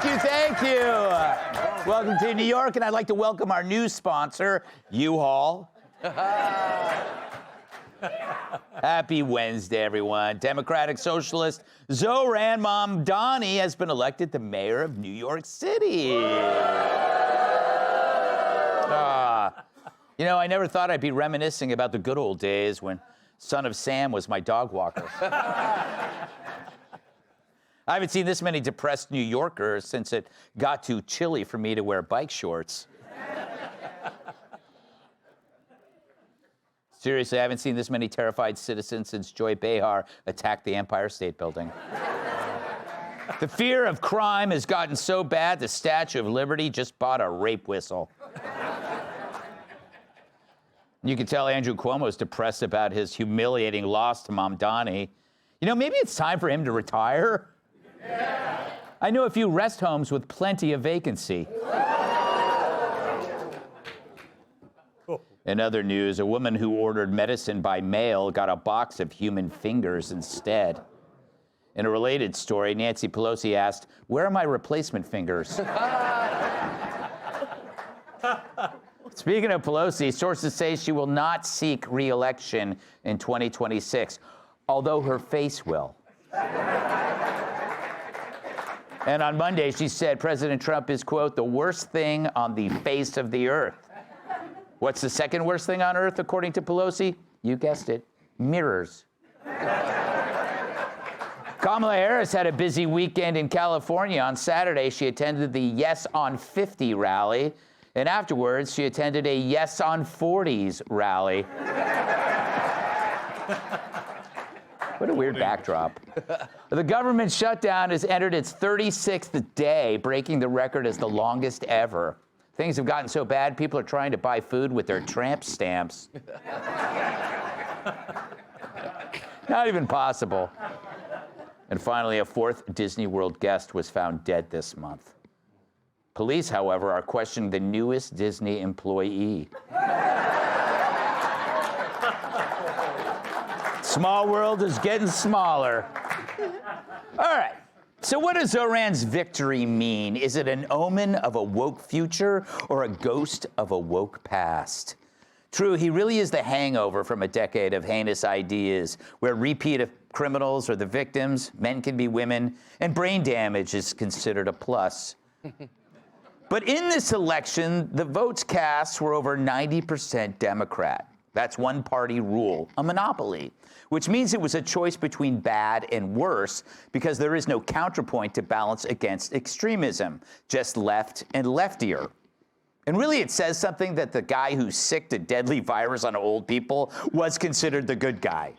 Thank you, thank you. Welcome to New York, and I'd like to welcome our new sponsor, U-Haul. Happy Wednesday, everyone. Democratic Socialist Zohran Mamdani has been elected the mayor of New York City. You know, I never thought I'd be reminiscing about the good old days when Son of Sam was my dog walker. I haven't seen this many depressed New Yorkers since it got too chilly for me to wear bike shorts. Seriously, I haven't seen this many terrified citizens since Joy Behar attacked the Empire State Building. The fear of crime has gotten so bad, the Statue of Liberty just bought a rape whistle. You can tell Andrew Cuomo's depressed about his humiliating loss to Mamdani. You know, maybe it's time for him to retire. Yeah. I know a few rest homes with plenty of vacancy. In other news, a woman who ordered medicine by mail got a box of human fingers instead. In a related story, Nancy Pelosi asked, "Where are my replacement fingers?" Speaking of Pelosi, sources say she will not seek re-election in 2026, although her face will. And on Monday, she said President Trump is, quote, "the worst thing on the face of the earth." What's the second worst thing on earth, according to Pelosi? You guessed it, mirrors. Kamala Harris had a busy weekend in California. On Saturday, she attended the Yes on 50 rally, and afterwards, she attended a Yes on 40s rally. What a weird backdrop. The government shutdown has entered its 36th day, breaking the record as the longest ever. Things have gotten so bad, people are trying to buy food with their tramp stamps. Not even possible. And finally, a fourth Disney World guest was found dead this month. Police, however, are questioning the newest Disney employee. Small world is getting smaller. All right. So what does Zohran's victory mean? Is it an omen of a woke future or a ghost of a woke past? True, he really is the hangover from a decade of heinous ideas where repeat criminals are the victims, men can be women, and brain damage is considered a plus. But in this election, the votes cast were over 90% Democrat. That's one-party rule, a monopoly, which means it was a choice between bad and worse because there is no counterpoint to balance against extremism, just left and leftier. And really, it says something that the guy who sicked a deadly virus on old people was considered the good guy.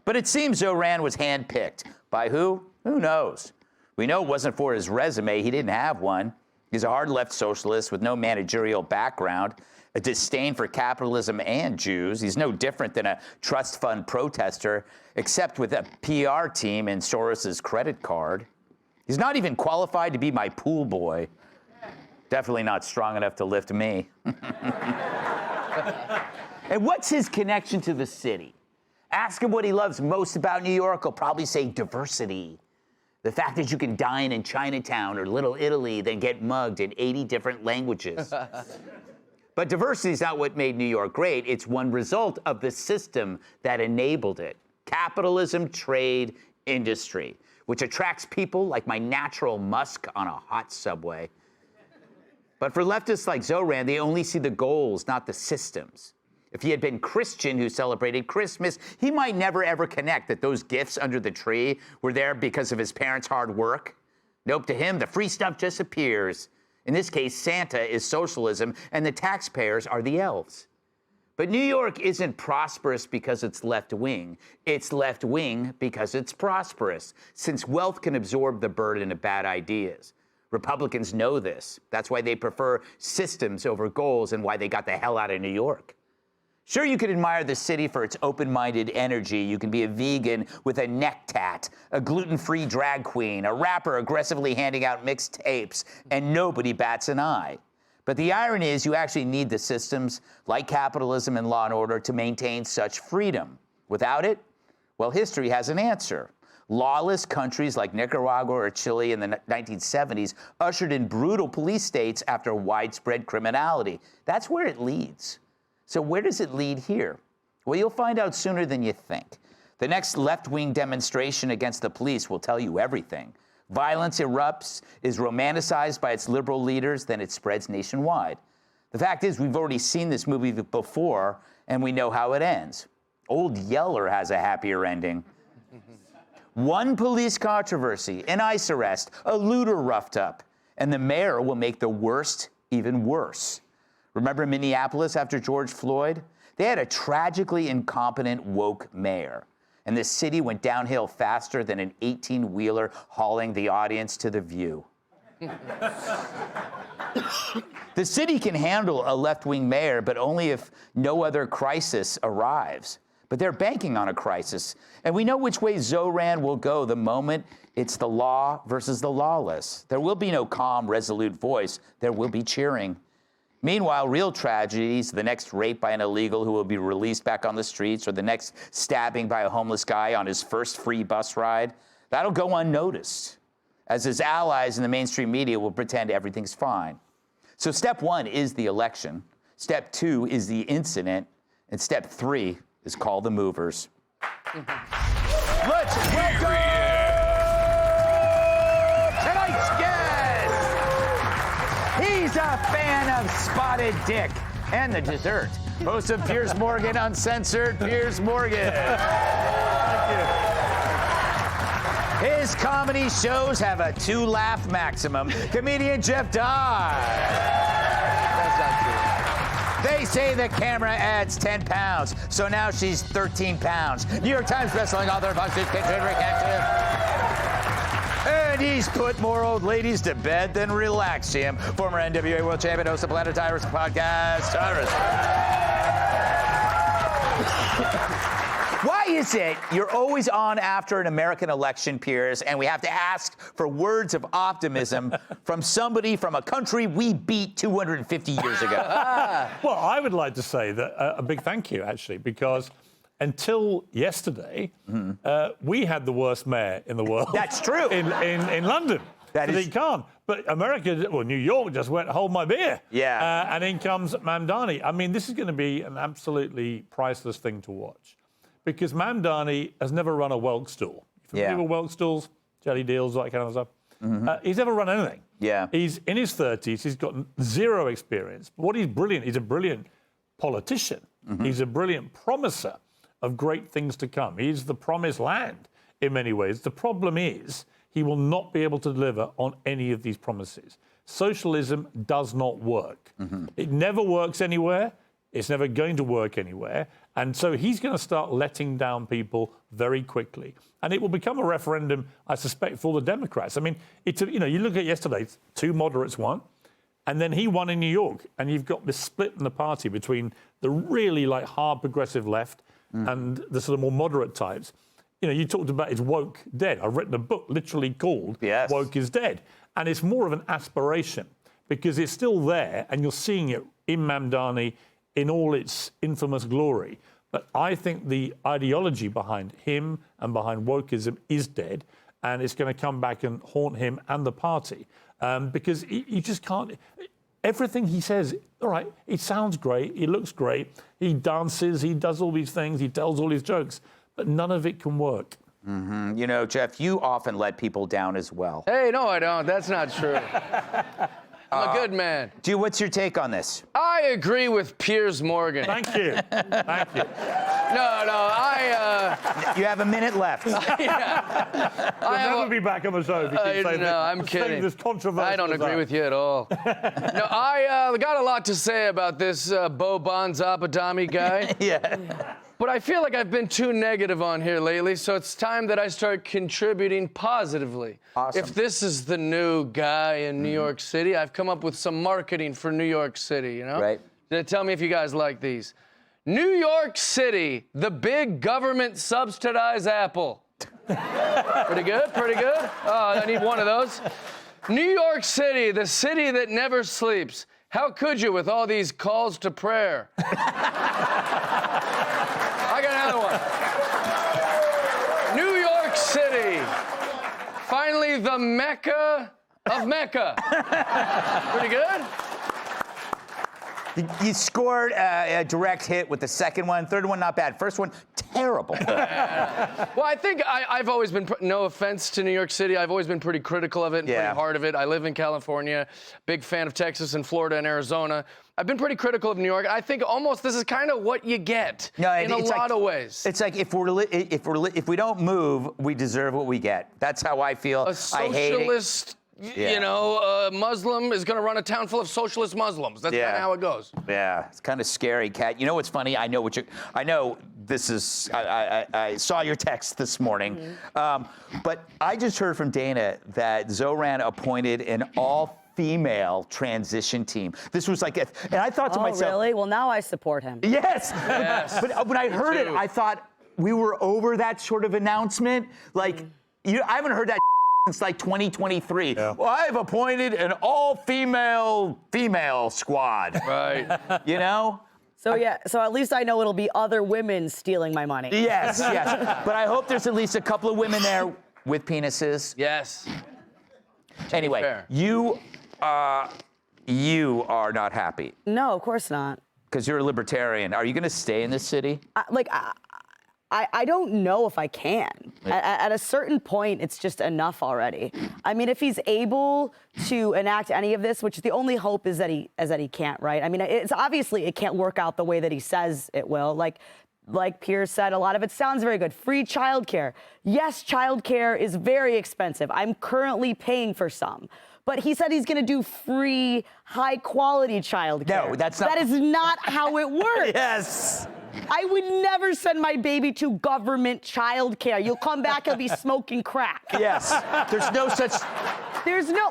But it seems Zohran was handpicked. By who? Who knows? We know it wasn't for his resume. He didn't have one. He's a hard-left socialist with no managerial background, a disdain for capitalism and Jews. He's no different than a trust fund protester, except with a PR team and Soros's credit card. He's not even qualified to be my pool boy. Definitely not strong enough to lift me. And what's his connection to the city? Ask him what he loves most about New York. He'll probably say diversity. The fact that you can dine in Chinatown or Little Italy, then get mugged in 80 different languages. But diversity is not what made New York great. It's one result of the system that enabled it. Capitalism, trade, industry, which attracts people like my natural musk on a hot subway. But for leftists like Zohran, they only see the goals, not the systems. If he had been Christian who celebrated Christmas, he might never ever connect that those gifts under the tree were there because of his parents' hard work. Nope, to him, the free stuff just appears. In this case, Santa is socialism, and the taxpayers are the elves. But New York isn't prosperous because it's left-wing. It's left-wing because it's prosperous, since wealth can absorb the burden of bad ideas. Republicans know this. That's why they prefer systems over goals and why they got the hell out of New York. Sure, you can admire the city for its open-minded energy. You can be a vegan with a neck tat, a gluten-free drag queen, a rapper aggressively handing out mixed tapes, and nobody bats an eye. But the irony is you actually need the systems like capitalism and law and order to maintain such freedom. Without it, well, history has an answer. Lawless countries like Nicaragua or Chile in the 1970s ushered in brutal police states after widespread criminality. That's where it leads. So where does it lead here? Well, you'll find out sooner than you think. The next left-wing demonstration against the police will tell you everything. Violence erupts, is romanticized by its liberal leaders, then it spreads nationwide. The fact is, we've already seen this movie before, and we know how it ends. Old Yeller has a happier ending. One police controversy, an ICE arrest, a looter roughed up, and the mayor will make the worst even worse. Remember Minneapolis after George Floyd? They had a tragically incompetent woke mayor, and the city went downhill faster than an 18-wheeler hauling the audience to the View. The city can handle a left-wing mayor, but only if no other crisis arrives. But they're banking on a crisis, and we know which way Zohran will go the moment it's the law versus the lawless. There will be no calm, resolute voice. There will be cheering. Meanwhile, real tragedies, the next rape by an illegal who will be released back on the streets, or the next stabbing by a homeless guy on his first free bus ride, that'll go unnoticed, as his allies in the mainstream media will pretend everything's fine. So step one is the election. Step two is the incident. And step three is call the movers. Let's welcome tonight's guest. He's a fan of Spotted Dick and the dessert. Host of Piers Morgan Uncensored, Piers Morgan. Thank you. His comedy shows have a 2-laugh maximum. Comedian Jeff Dye. They say the camera adds 10 pounds, so now she's 13 pounds. New York Times bestselling author, Fox News contributor, active. And he's put more old ladies to bed than relaxed him. Former NWA World Champion, host of Planet Tyrus podcast, Tyrus. Why is it you're always on after an American election, Piers, and we have to ask for words of optimism from somebody from a country we beat 250 years ago? Well, I would like to say that a big thank you, actually, because until yesterday, we had the worst mayor in the world. That's true. In London. That is. He can't. But America, well, New York just went, hold my beer. Yeah. And in comes Mamdani. I mean, this is going to be an absolutely priceless thing to watch. Because Mamdani has never run a Welk stool. You familiar with Welk stools, jelly deals, that kind of stuff? He's never run anything. Yeah. He's in his 30s. He's got zero experience. But what he's brilliant, he's a brilliant politician. He's a brilliant promiser of great things to come. He's the promised land in many ways. The problem is he will not be able to deliver on any of these promises. Socialism does not work. It never works anywhere. It's never going to work anywhere. And so he's going to start letting down people very quickly. And it will become a referendum, I suspect, for the Democrats. I mean, it's you look at yesterday, 2 moderates won, and then he won in New York. And you've got this split in the party between the really hard progressive left and the sort of more moderate types. You talked about is woke dead. I've written a book literally called Woke is Dead. And it's more of an aspiration because it's still there and you're seeing it in Mamdani in all its infamous glory. But I think the ideology behind him and behind wokeism is dead, and it's going to come back and haunt him and the party because you just can't. Everything he says, all right, it sounds great, he looks great, he dances, he does all these things, he tells all these jokes, but none of it can work. Jeff, you often let people down as well. Hey, no, I don't. That's not true. I'm a good man. What's your take on this? I agree with Piers Morgan. Thank you. Thank you. You have a minute left. You'll never be back on the show if you keep saying no, I'm kidding. This controversial I don't agree with you at all. No, I got a lot to say about this Bo Bonzappadami guy. Yeah. But I feel like I've been too negative on here lately, so it's time that I start contributing positively. Awesome. If this is the new guy in New York City, I've come up with some marketing for New York City, Right. Tell me if you guys like these. New York City, the big government subsidized apple. Pretty good, pretty good. Oh, I need one of those. New York City, the city that never sleeps. How could you with all these calls to prayer? I got another one. New York City, literally the Mecca of Mecca. Pretty good? You scored a direct hit with the second one. Third one, not bad. First one, terrible. Well, I think I've always been, no offense to New York City, I've always been pretty critical of it and pretty hard of it. I live in California, big fan of Texas and Florida and Arizona. I've been pretty critical of New York. I think almost this is kind of what you get in a lot of ways. It's like if we don't move, we deserve what we get. That's how I feel. A socialist, you know, Muslim is going to run a town full of socialist Muslims. That's kind of how it goes. Yeah, it's kind of scary, Kat. You know what's funny? I know this is. I saw your text this morning, but I just heard from Dana that Zohran appointed an all-female transition team. This was like, and I thought to myself, really? Well, now I support him. Yes. Yes. But when I heard it, I thought we were over that sort of announcement. Like, I haven't heard that since like 2023. Yeah. Well, I've appointed an all-female squad. Right. You know? So so at least I know it'll be other women stealing my money. Yes. But I hope there's at least a couple of women there with penises. Yes. Anyway, fair. you are not happy No, of course not. because you're a libertarian. Are you going to stay in this city? I don't know if I can. At a certain point, it's just enough already. I mean, if he's able to enact any of this, which the only hope is that he can't, right? I mean, it's obviously it can't work out the way that he says it will. Like Piers said, a lot of it sounds very good. Free childcare. Yes, childcare is very expensive. I'm currently paying for some. But he said he's going to do free, high-quality childcare. No, that's not. That is not how it works. Yes. I would never send my baby to government childcare. You'll come back, he'll be smoking crack. Yes. There's no such. There's no,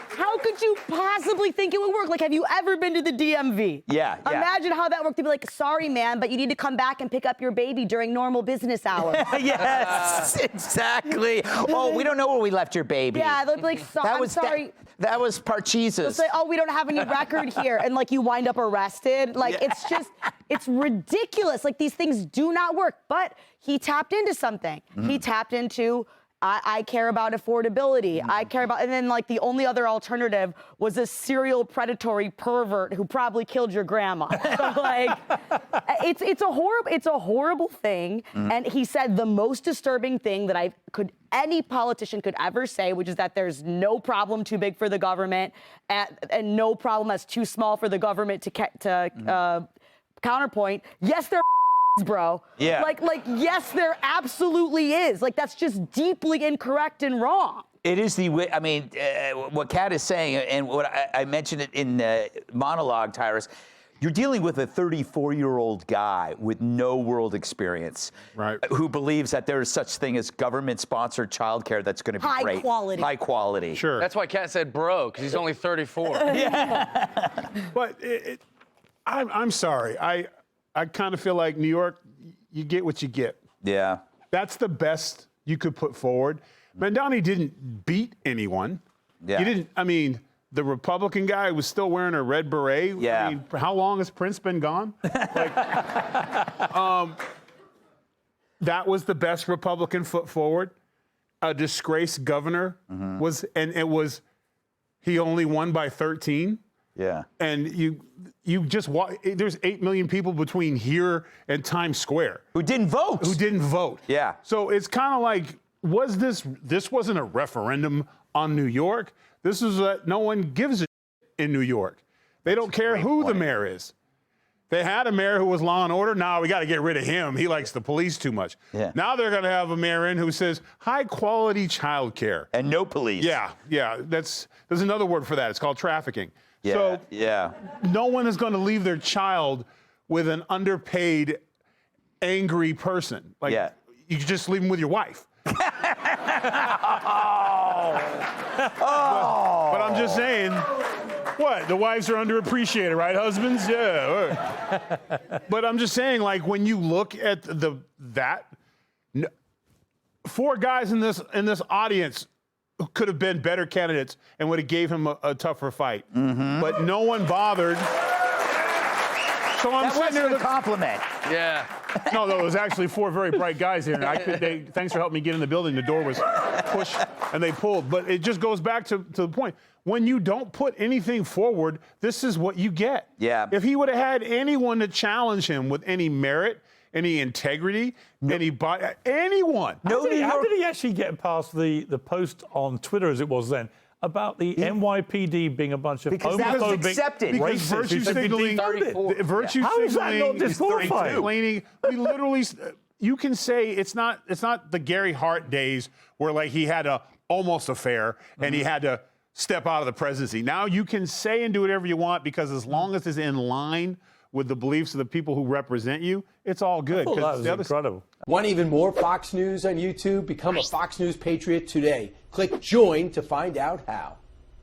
how could you possibly think it would work? Like, have you ever been to the DMV? Yeah. Imagine how that worked. To be like, sorry, man, but you need to come back and pick up your baby during normal business hours. Yes, exactly. Oh, we don't know where we left your baby. Yeah, they'll be like, I'm sorry. That was Parcheese's. They'll say, oh, we don't have any record here. And, you wind up arrested. It's ridiculous. Like, these things do not work. But he tapped into something. He tapped into, I care about affordability. I care about, and then, the only other alternative was a serial predatory pervert who probably killed your grandma. So, it's a horrible thing. And he said the most disturbing thing that any politician could ever say, which is that there's no problem too big for the government and no problem that's too small for the government to counterpoint. Yes, there are bro. Yeah. Yes, there absolutely is. That's just deeply incorrect and wrong. It is what Kat is saying, and what I mentioned it in monologue, Tyrus, you're dealing with a 34-year-old guy with no world experience, right? Who believes that there is such thing as government-sponsored childcare that's going to be high quality. High quality. Sure. That's why Kat said bro, because he's only 34. But I'm sorry. I kind of feel like New York, you get what you get. Yeah. That's the best you could put forward. Mamdani didn't beat anyone. Yeah. He didn't, the Republican guy was still wearing a red beret. Yeah. How long has Prince been gone? That was the best Republican foot forward. A disgraced governor he only won by 13. Yeah. And you just there's 8 million people between here and Times Square Who didn't vote. Yeah. So it's kind of like, this wasn't a referendum on New York. This is no one gives a in New York. They don't care who the mayor is. They had a mayor who was law and order. Now we got to get rid of him. He likes the police too much. Yeah. Now they're going to have a mayor in who says high quality childcare. And no police. Yeah. There's another word for that. It's called trafficking. Yeah. So no one is going to leave their child with an underpaid, angry person. You just leave them with your wife. But I'm just saying, what? The wives are underappreciated, right, husbands? Yeah. But I'm just saying, when you look at four guys in this audience could have been better candidates and would have gave him a tougher fight. But no one bothered. So I'm That sitting there. wasn't a compliment. Yeah. No, it was actually 4 very bright guys here. And thanks for helping me get in the building. The door was pushed and they pulled. But it just goes back to the point. When you don't put anything forward, this is what you get. Yeah. If he would have had anyone to challenge him with any merit, any integrity, anyone. No New How York. did he actually get past the post on Twitter, as it was then, about the NYPD being a bunch of Because that was homophobic, accepted. Because racist virtue who've been signaling, defunded? virtue How is that signaling, not disqualifying? explaining. We literally, you can say it's not the Gary Hart days where like he had a almost affair and he had to step out of the presidency. Now you can say and do whatever you want because as long as it's in line with the beliefs of the people who represent you, it's all good. Oh, that was incredible. Want even more Fox News on YouTube? Become a Fox News Patriot today. Click join to find out how.